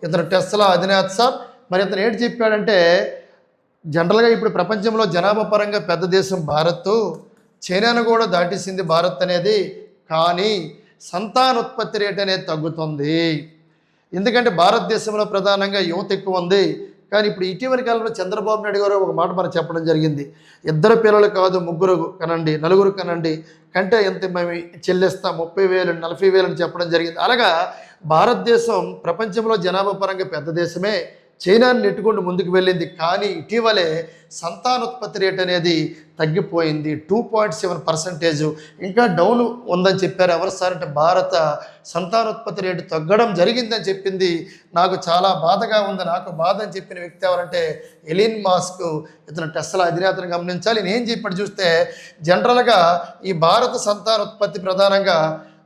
ఇతను టెస్లా అధినేత సార్. మరి ఇతను ఏంటి చెప్పాడంటే జనరల్గా ఇప్పుడు ప్రపంచంలో జనాభా పరంగా పెద్ద దేశం భారత్, చైనాను కూడా దాటేసింది భారత్ అనేది. కానీ సంతానోత్పత్తి రేట్ అనేది తగ్గుతుంది. ఎందుకంటే భారతదేశంలో ప్రధానంగా యువత ఎక్కువ ఉంది. కానీ ఇప్పుడు ఇటీవలి కాలంలో చంద్రబాబు నాయుడు గారు ఒక మాట మనకు చెప్పడం జరిగింది. 2 పిల్లలు కాదు 3 కనండి, 4 కనండి, కంటే ఎంత మేము చెల్లిస్తాం 30,000 40,000 అని చెప్పడం జరిగింది. అలాగా భారతదేశం ప్రపంచంలో జనాభా పరంగా పెద్ద దేశమే, చైనాని నెట్టుకుంటూ ముందుకు వెళ్ళింది. కానీ ఇటీవలే సంతానోత్పత్తి రేట్ అనేది తగ్గిపోయింది. 2.7% ఇంకా డౌన్ ఉందని చెప్పారు. ఎవరు సార్ అంటే భారత సంతానోత్పత్తి రేటు తగ్గడం జరిగిందని చెప్పింది. నాకు చాలా బాధగా ఉంది. నాకు బాధ అని చెప్పిన వ్యక్తి ఎవరంటే ఎలిన్ మాస్క్. ఇతను టెస్లా అధినేతను గమనించాలి. నేను చెప్పి చూస్తే జనరల్గా ఈ భారత సంతానోత్పత్తి ప్రధానంగా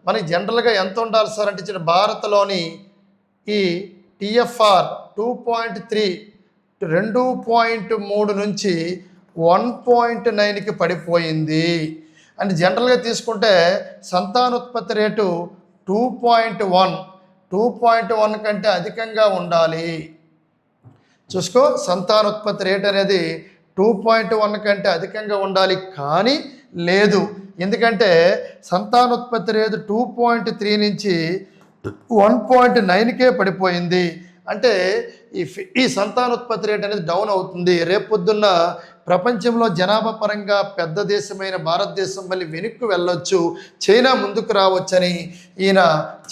మనకి జనరల్గా ఎంత ఉండాలి సార్ అంటే ఇచ్చిన భారత్లోని ఈ TFR 2.3 2.3 నుంచి 1.9కి పడిపోయింది. అంటే జనరల్గా తీసుకుంటే సంతానోత్పత్తి రేటు 2.1 కంటే అధికంగా ఉండాలి. చూసుకో, సంతానోత్పత్తి రేట్ అనేది 2.1 కంటే అధికంగా ఉండాలి. కానీ లేదు, ఎందుకంటే సంతానోత్పత్తి రేటు 2.3 నుంచి 1.9కే పడిపోయింది. అంటే ఈ సంతానోత్పత్తి రేట్ అనేది డౌన్ అవుతుంది. రేపొద్దున్న ప్రపంచంలో జనాభా పరంగా పెద్ద దేశమైన భారతదేశం మళ్ళీ వెనక్కి వెళ్ళొచ్చు, చైనా ముందుకు రావచ్చని ఈయన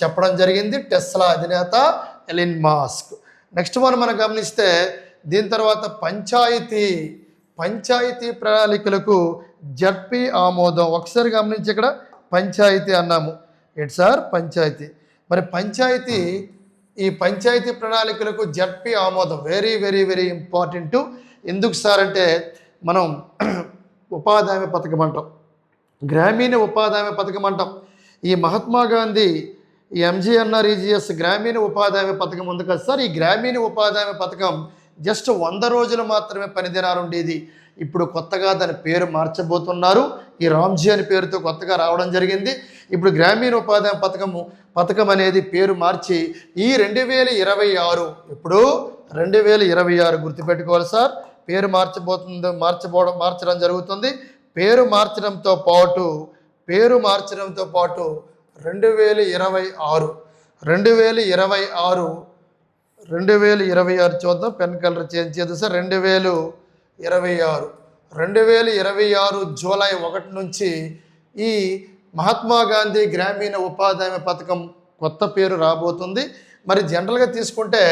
చెప్పడం జరిగింది, టెస్లా అధినేత ఎలిన్ మాస్క్. నెక్స్ట్ మనం గమనిస్తే దీని తర్వాత పంచాయతీ ప్రణాళికలకు జడ్పీ ఆమోదం. ఒకసారి గమనించి ఇక్కడ పంచాయతీ అన్నాము. ఏంటి సార్ పంచాయతీ? మరి ఈ పంచాయతీ ప్రణాళికలకు జడ్పీ ఆమోదం వెరీ వెరీ వెరీ ఇంపార్టెంట్. ఎందుకు సార్ అంటే మనం ఉపాధి హామీ పథకం అంటాం, గ్రామీణ ఉపాధి హామీ పథకం అంటాం. ఈ మహాత్మా గాంధీ ఈ MGNREGS గ్రామీణ ఉపాధి హామీ పథకం ఉంది కదా సార్. ఈ గ్రామీణ ఉపాధి హామీ పథకం జస్ట్ 100 రోజులు మాత్రమే పని దినాలు ఉండేది. ఇప్పుడు కొత్తగా దాని పేరు మార్చబోతున్నారు. ఈ రామ్జీ అని పేరుతో కొత్తగా రావడం జరిగింది. ఇప్పుడు గ్రామీణ ఉపాధి పథకం అనేది పేరు మార్చి ఈ 2026 ఇప్పుడు 2026 గుర్తుపెట్టుకోవాలి సార్. పేరు మార్చడం జరుగుతుంది. పేరు మార్చడంతో పాటు 2026 చూద్దాం. పెన్ కలర్ చేంజ్ చేద్దాం సార్. 2026 జూలై 1 నుంచి ఈ మహాత్మా గాంధీ గ్రామీణ ఉపాధి హామీ పథకం కొత్త పేరు రాబోతుంది. మరి జనరల్గా తీసుకుంటే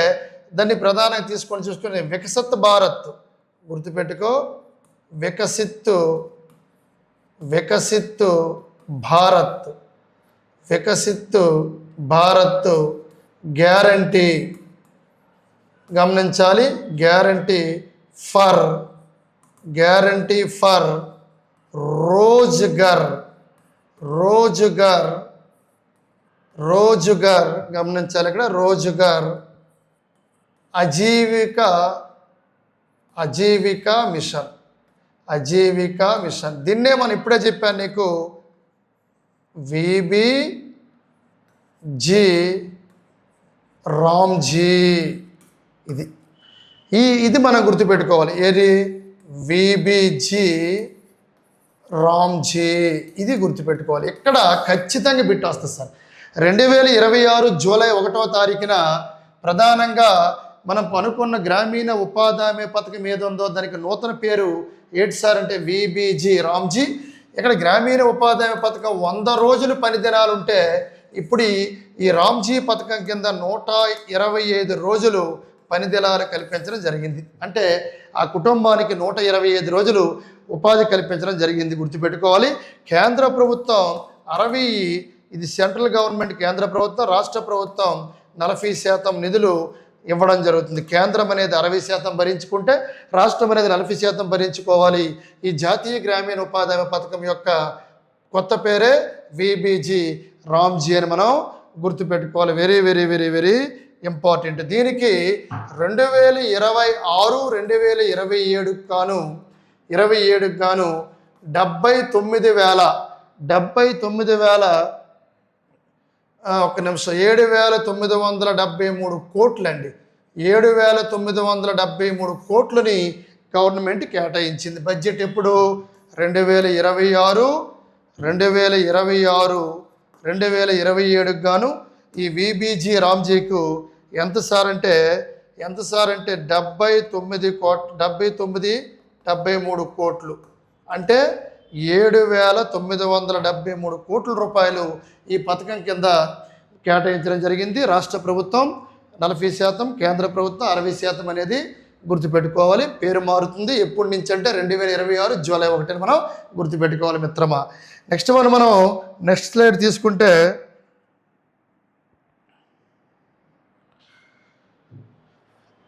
దాన్ని ప్రధానంగా చూసుకుని వికసిత్ భారత్ గుర్తుపెట్టుకో. వికసిత్ భారత్ గ్యారంటీ గమనించాలి. గ్యారంటీ ఫర్ రోజ్గర్ గమనించాలి. ఇక్కడ రోజ్గర్ అజీవికా మిషన్. దీన్నే మనం ఇప్పుడే చెప్పాను నీకు, VBG రామ్జీ. ఇది మనం గుర్తుపెట్టుకోవాలి. ఏది? VBG రామ్జీ. ఇది గుర్తుపెట్టుకోవాలి. ఇక్కడ ఖచ్చితంగా బిట్ వస్తుంది సార్. 2026 జూలై 1వ తారీఖున ప్రధానంగా మనం అనుకున్న గ్రామీణ ఉపాధి హామీ పథకం ఏది ఉందో దానికి నూతన పేరు ఏంటి సార్ అంటే విబీజీ రామ్జీ. ఇక్కడ గ్రామీణ ఉపాధి హామీ పథకం 100 రోజులు పని దినాలు ఉంటే ఇప్పుడు ఈ రామ్జీ పథకం కింద 125 రోజులు పని దినాలు కల్పించడం జరిగింది. అంటే ఆ కుటుంబానికి 125 రోజులు ఉపాధి కల్పించడం జరిగింది, గుర్తుపెట్టుకోవాలి. కేంద్ర ప్రభుత్వం 60, ఇది సెంట్రల్ గవర్నమెంట్ కేంద్ర ప్రభుత్వం, రాష్ట్ర ప్రభుత్వం 40% నిధులు ఇవ్వడం జరుగుతుంది. కేంద్రం అనేది 60% భరించుకుంటే రాష్ట్రం అనేది 40% భరించుకోవాలి. ఈ జాతీయ గ్రామీణ ఉపాధి హామీ పథకం యొక్క కొత్త పేరే విబీజీ రామ్జీ అని మనం గుర్తుపెట్టుకోవాలి. Very very very very important. దీనికి 2026, 2027 గాను 7,973 కోట్లు అండి. 7,973 కోట్లని గవర్నమెంట్ కేటాయించింది. బడ్జెట్ ఎప్పుడు 2026, 2027 గాను ఈ విబీజీ రామ్జీకు ఎంత సార్ అంటే 73 కోట్లు, అంటే 7,973 కోట్ల రూపాయలు ఈ పథకం కింద కేటాయించడం జరిగింది. రాష్ట్ర ప్రభుత్వం 40%, కేంద్ర ప్రభుత్వం 60% అనేది గుర్తుపెట్టుకోవాలి. పేరు మారుతుంది ఎప్పటి నుంచి అంటే 2026 జూలై 1 మనం గుర్తుపెట్టుకోవాలి మిత్రమా. నెక్స్ట్ మనం నెక్స్ట్ స్లైడ్ తీసుకుంటే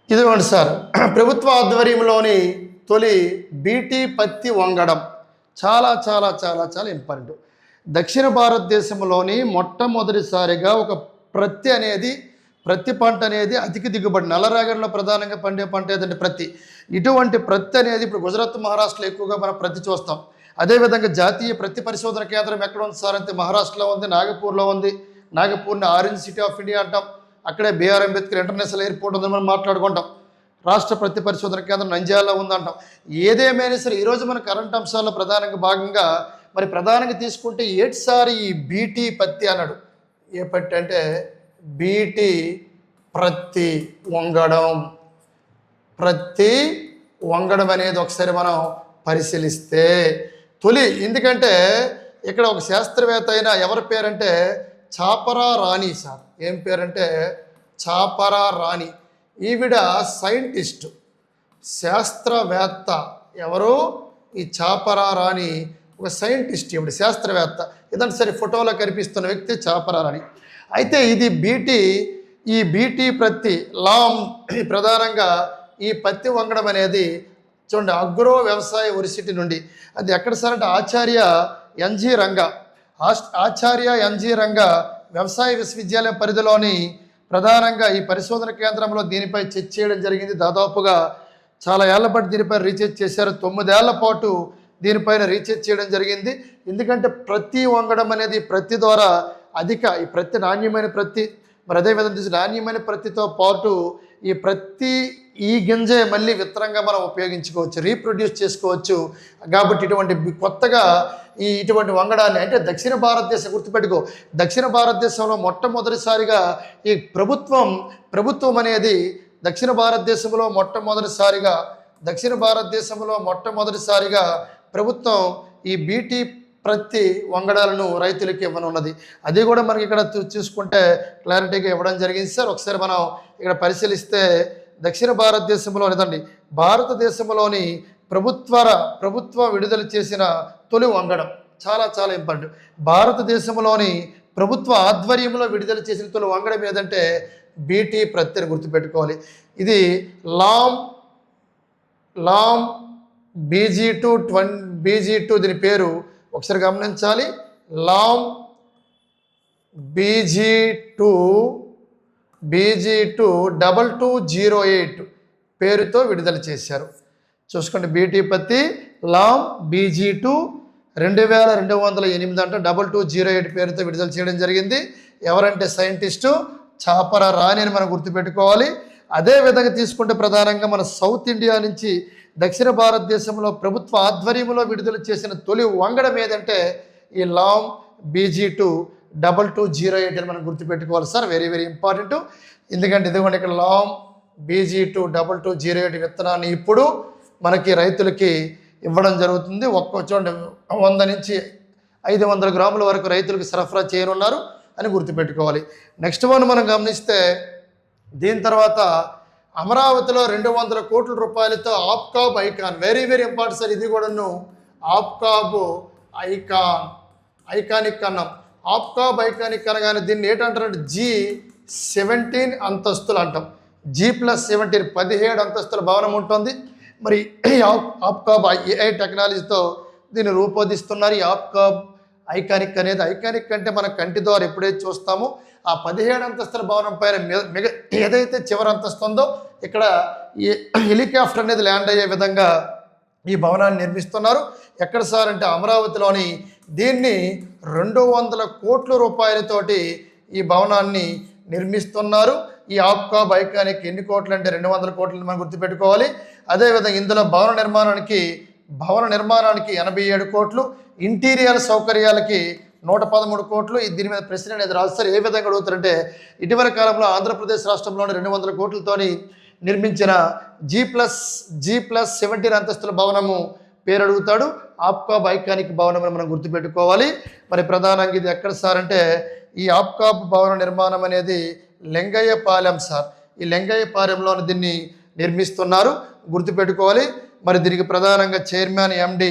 ఇదిగోండి సార్, ప్రభుత్వ ఆధ్వర్యంలోని తొలి బీటీ పత్తి వంగడం చాలా చాలా చాలా చాలా ఇంపార్టెంట్. దక్షిణ భారతదేశంలోని మొట్టమొదటిసారిగా ఒక ప్రత్తి పంట అనేది అధిక దిగుబడి, నల్లరేగడిలో ప్రధానంగా పండే పంట ఏదంటే ప్రత్తి. ఇటువంటి ప్రత్తి అనేది ఇప్పుడు గుజరాత్, మహారాష్ట్రలో ఎక్కువగా మనం ప్రత్తి చూస్తాం. అదేవిధంగా జాతీయ ప్రత్తి పరిశోధన కేంద్రం ఎక్కడ ఉంది సార్ అంటే మహారాష్ట్రలో ఉంది, నాగపూర్లో ఉంది. నాగపూర్ని ఆరెంజ్ సిటీ ఆఫ్ ఇండియా అంటాం. అక్కడే బిఆర్ అంబేద్కర్ ఇంటర్నేషనల్ ఎయిర్పోర్ట్ ఉందని మనం మాట్లాడుకుంటాం. రాష్ట్ర ప్రత్తి పరిశోధన కేంద్రం నంద్యాలలో ఉందంటాం. ఏదేమైనా సరే ఈరోజు మన కరెంట్ అంశాల్లో ప్రధానంగా భాగంగా మరి ప్రధానంగా తీసుకుంటే ఏటిసారి ఈ బీటీ పత్తి అన్నాడు. ఏ పత్తి అంటే బీటీ ప్రత్తి వంగడం అనేది ఒకసారి మనం పరిశీలిస్తే తొలి, ఎందుకంటే ఇక్కడ ఒక శాస్త్రవేత్త అయిన ఎవరి పేరంటే చాపరా రాణి సార్. ఏం పేరంటే చాపరా రాణి. ఈవిడ సైంటిస్ట్, శాస్త్రవేత్త. ఎవరు? ఈ చాపరా రాణి ఒక సైంటిస్ట్, ఈవిడ శాస్త్రవేత్త. ఇదంటే సరే ఫోటోలో కనిపిస్తున్న వ్యక్తి చాపరా రాణి. అయితే ఇది ఈ బీటీ ప్రత్తి లామ్ ప్రధానంగా ఈ పత్తి వంగడం అనేది చూడండి అగ్రో వ్యవసాయ యూనివర్సిటీ నుండి. అది ఎక్కడ సార్ అంటే ఆచార్య ఎన్జీ రంగా వ్యవసాయ విశ్వవిద్యాలయం పరిధిలోని ప్రధానంగా ఈ పరిశోధన కేంద్రంలో దీనిపై చర్చ చేయడం జరిగింది. దాదాపుగా చాలా ఏళ్ల పాటు దీనిపై రీసెర్చ్ చేశారు. 9 ఏళ్ల పాటు దీనిపైన రీసెర్చ్ చేయడం జరిగింది. ఎందుకంటే ప్రత్తి వంగడం అనేది ప్రత్తి ద్వారా ఈ ప్రత్తి నాణ్యమైన ప్రత్తి, మరి అదేవిధంగా నాణ్యమైన ప్రత్తితో పాటు ఈ గింజే మళ్ళీ విత్తనంగా మనం ఉపయోగించుకోవచ్చు, రీప్రొడ్యూస్ చేసుకోవచ్చు. కాబట్టి కొత్తగా ఇటువంటి వంగడాన్ని అంటే దక్షిణ భారతదేశం గుర్తుపెట్టుకో, దక్షిణ భారతదేశంలో మొట్టమొదటిసారిగా ఈ ప్రభుత్వం అనేది దక్షిణ భారతదేశంలో మొట్టమొదటిసారిగా ప్రభుత్వం ఈ బీటీ ప్రత్తి వంగడాలను రైతులకి ఇవ్వనున్నది. అది కూడా మనకి ఇక్కడ చూసుకుంటే క్లారిటీగా ఇవ్వడం జరిగింది సార్. ఒకసారి మనం ఇక్కడ పరిశీలిస్తే దక్షిణ భారతదేశంలో లేదండి భారతదేశంలోని ప్రభుత్వం విడుదల చేసిన తొలి వంగడం చాలా చాలా ఇంపార్టెంట్. భారతదేశంలోని ప్రభుత్వ ఆధ్వర్యంలో విడుదల చేసిన తొలి వంగడం ఏదంటే బీటీ ప్రత్తిని గుర్తుపెట్టుకోవాలి. ఇది లామ్ BG2 దీని పేరు ఒకసారి గమనించాలి. లామ్ BG2 పేరుతో విడుదల చేశారు. చూసుకోండి బీటీ పత్తి లామ్ BG2 2208 అంటే 2208 పేరుతో విడుదల చేయడం జరిగింది. ఎవరంటే సైంటిస్టు చాపరా రాణి అని మనం గుర్తుపెట్టుకోవాలి. అదేవిధంగా తీసుకుంటే ప్రధానంగా మన సౌత్ ఇండియా నుంచి దక్షిణ భారతదేశంలో ప్రభుత్వ ఆధ్వర్యంలో విడుదల చేసిన తొలి వంగడం ఏదంటే ఈ లామ్ BG2 అని మనం గుర్తుపెట్టుకోవాలి సార్. Very very important. ఎందుకంటే ఇదిగోండి ఇక్కడ లామ్ BG2 విత్తనాన్ని ఇప్పుడు మనకి రైతులకి ఇవ్వడం జరుగుతుంది. చూడండి 100 నుంచి 500 గ్రాముల వరకు రైతులకు సరఫరా చేయనున్నారు అని గుర్తుపెట్టుకోవాలి. నెక్స్ట్ వన్ మనం గమనిస్తే దీని తర్వాత అమరావతిలో 200 కోట్ల రూపాయలతో APCOB icon, very very important sir, ఇది కూడాను ఆప్కాబ్ ఐకానిక్ అన్నాం. ఆప్కాబ్ ఐకానిక్ అనగానే దీన్ని ఏంటంటారంటే G17 అంతస్తులు అంటాం. G+17 17 అంతస్తుల భవనం ఉంటుంది. మరి ఆప్కాబ్ AI టెక్నాలజీతో దీన్ని రూపొందిస్తున్నారు. ఈ ఆప్కాబ్ ఐకానిక్ అనేది, ఐకానిక్ అంటే మన కంటి ద్వారా ఎప్పుడైతే చూస్తామో ఆ 17 అంతస్తుల భవనం పైన ఏదైతే చివరి అంతస్తు ఉందో ఇక్కడ ఈ హెలికాప్టర్ అనేది ల్యాండ్ అయ్యే విధంగా ఈ భవనాన్ని నిర్మిస్తున్నారు. ఎక్కడ సార్ అంటే అమరావతిలోని. దీన్ని 200 కోట్ల రూపాయలతోటి ఈ భవనాన్ని నిర్మిస్తున్నారు. ఈ ఆప్కాబ్ ఐకానిక్ ఎన్ని కోట్లు అంటే 200 కోట్లని మనం గుర్తుపెట్టుకోవాలి. అదేవిధంగా ఇందులో భవన నిర్మాణానికి 87 కోట్లు, ఇంటీరియర్ సౌకర్యాలకి 113 కోట్లు. దీని మీద ప్రశ్న అనేది రాదు సార్. ఏ విధంగా అడుగుతారంటే ఇటీవల కాలంలో ఆంధ్రప్రదేశ్ రాష్ట్రంలోని 200 కోట్లతోని నిర్మించిన G+17 అంతస్తుల భవనము పేరు అడుగుతాడు. ఆప్కాబ్ ఐకానిక్ భవనం అని మనం గుర్తుపెట్టుకోవాలి. మరి ప్రధానంగా ఇది ఎక్కడ సార్ అంటే ఈ ఆప్కాబ్ భవన నిర్మాణం అనేది లింగయ్యపాలెం సార్. ఈ లింగయ్యపాలెంలోని దీన్ని నిర్మిస్తున్నారు, గుర్తుపెట్టుకోవాలి. మరి దీనికి ప్రధానంగా చైర్మన్, MD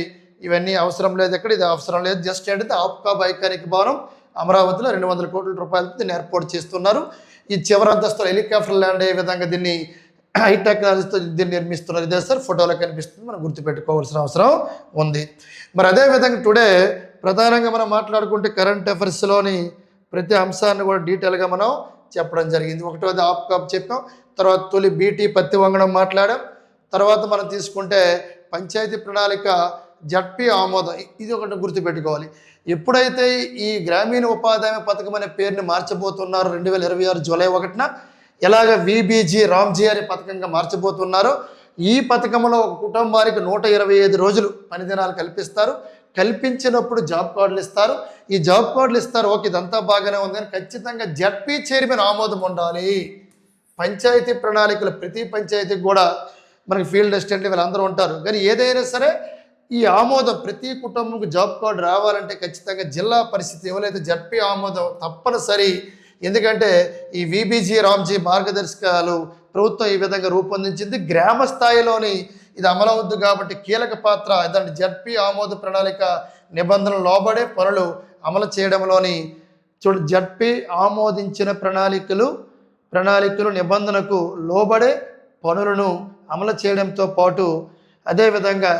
ఇవన్నీ అవసరం లేదు. ఎక్కడ ఇది అవసరం లేదు. జస్ట్ ఏంటంటే ఆప్కాబ్ ఐకానిక్ భవనం అమరావతిలో 200 కోట్ల రూపాయలతో దీన్ని ఏర్పాటు చేస్తున్నారు. ఈ చివరి అంతస్తులో హెలికాప్టర్ ల్యాండ్ అయ్యే విధంగా దీన్ని హై టెక్నాలజీతో దీన్ని నిర్మిస్తున్నారు. ఇదే సార్ ఫోటోలో కనిపిస్తుంది, మనం గుర్తుపెట్టుకోవాల్సిన అవసరం ఉంది. మరి అదేవిధంగా టుడే ప్రధానంగా మనం మాట్లాడుకుంటే కరెంట్ అఫైర్స్లోని ప్రతి అంశాన్ని కూడా డీటెయిల్గా మనం చెప్పడం జరిగింది. ఒకటోది ఆప్కాబ్ చెప్పాం, తర్వాత తొలి BT పత్తి వంగడం మాట్లాడాం, తర్వాత మనం తీసుకుంటే పంచాయతీ ప్రణాళిక ZP ఆమోదం, ఇది ఒకటి గుర్తుపెట్టుకోవాలి. ఎప్పుడైతే ఈ గ్రామీణ ఉపాధి హామీ పథకం అనే పేరుని మార్చబోతున్నారు 2026 జూలై 1న, ఎలాగ VBG రామ్జీ అనే పథకంగా మార్చబోతున్నారో ఈ పథకంలో ఒక కుటుంబానికి 125 రోజులు పని దినాలు కల్పిస్తారు. కల్పించినప్పుడు జాబ్ కార్డులు ఇస్తారు. ఈ జాబ్ కార్డులు ఇస్తారు, ఓకే ఇదంతా బాగానే ఉంది, కానీ ఖచ్చితంగా ZP చైర్మన్ ఆమోదం ఉండాలి. పంచాయతీ ప్రణాళికలు ప్రతి పంచాయతీకి కూడా మనకి ఫీల్డ్ అసిస్టెంట్లు వీళ్ళందరూ ఉంటారు, కానీ ఏదైనా సరే ఈ ఆమోదం ప్రతి కుటుంబంకు జాబ్ కార్డు రావాలంటే ఖచ్చితంగా జిల్లా పరిస్థితి ఎవరైతే ZP ఆమోదం తప్పనిసరి. ఎందుకంటే ఈ VBG రామ్జీ మార్గదర్శకాలు ప్రభుత్వం ఈ విధంగా రూపొందించింది. గ్రామ స్థాయిలోని ఇది అమలవుద్దు కాబట్టి కీలక పాత్ర. ఇదంటే ZP ఆమోద ప్రణాళిక నిబంధనలు లోబడే పనులు అమలు చేయడంలోని ZP ఆమోదించిన ప్రణాళికలు నిబంధనకు లోబడే పనులను అమలు చేయడంతో పాటు అదేవిధంగా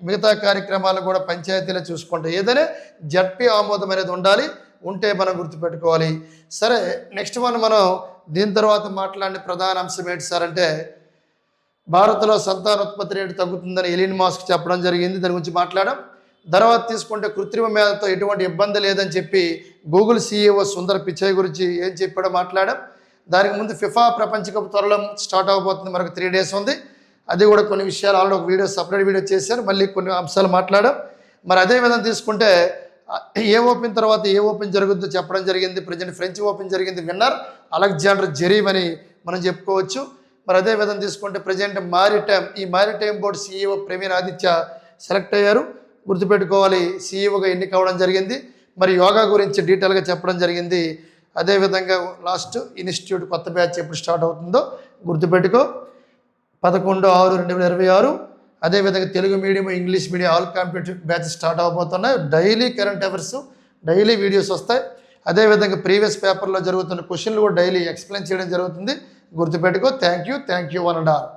మిగతా కార్యక్రమాలు కూడా పంచాయతీలో చూసుకుంటే ఏదైనా ZP ఆమోదం అనేది ఉండాలి, ఉంటే మనం గుర్తుపెట్టుకోవాలి. సరే, నెక్స్ట్ మనం దీని తర్వాత మాట్లాడిన ప్రధాన అంశం ఏంటి సార్ అంటే భారత్లో సంతానోత్పత్తి రేటు తగ్గుతుందని ఎలిన్ మాస్క్ చెప్పడం జరిగింది, దాని గురించి మాట్లాడాం. తర్వాత తీసుకుంటే కృత్రిమ మేధతో ఎటువంటి ఇబ్బంది లేదని చెప్పి గూగుల్ CEO సుందర్ పిచాయ్ గురించి ఏం చెప్పాడో మాట్లాడాం. దానికి ముందు FIFA ప్రపంచ కప్ త్వరలో స్టార్ట్ అవబోతుంది, మనకు 3 days ఉంది. అది కూడా కొన్ని విషయాలు ఆల్రెడీ ఒక సపరేట్ వీడియో చేశారు, మళ్ళీ కొన్ని అంశాలు మాట్లాడాం. మరి అదేవిధంగా తీసుకుంటే ఏ ఓపెన్ తర్వాత ఏ ఓపెన్ జరుగుతుందో చెప్పడం జరిగింది. ప్రజెంట్ ఫ్రెంచ్ ఓపెన్ జరిగింది, విన్నర్ అలెగ్జాండర్ జెరీవ్ అని మనం చెప్పుకోవచ్చు. మరి అదేవిధంగా తీసుకుంటే ప్రజెంట్ ఈ maritime board CEO Praveen Aditya select అయ్యారు, గుర్తుపెట్టుకోవాలి. CEOగా ఎన్నిక అవ్వడం జరిగింది. మరి యోగా గురించి డీటెయిల్గా చెప్పడం జరిగింది. అదేవిధంగా లాస్ట్ ఇన్స్టిట్యూట్ కొత్త బ్యాచ్ ఎప్పుడు స్టార్ట్ అవుతుందో గుర్తుపెట్టుకో, 11/6/2026. అదేవిధంగా Telugu medium, English medium all competitive batch start అవబోతున్నాయి. Daily current affairs, daily videos వస్తాయి. అదేవిధంగా ప్రీవియస్ పేపర్లో జరుగుతున్న క్వశ్చన్లు కూడా డైలీ ఎక్స్ప్లెయిన్ చేయడం జరుగుతుంది, గుర్తుపెట్టుకో. Thank you one and all.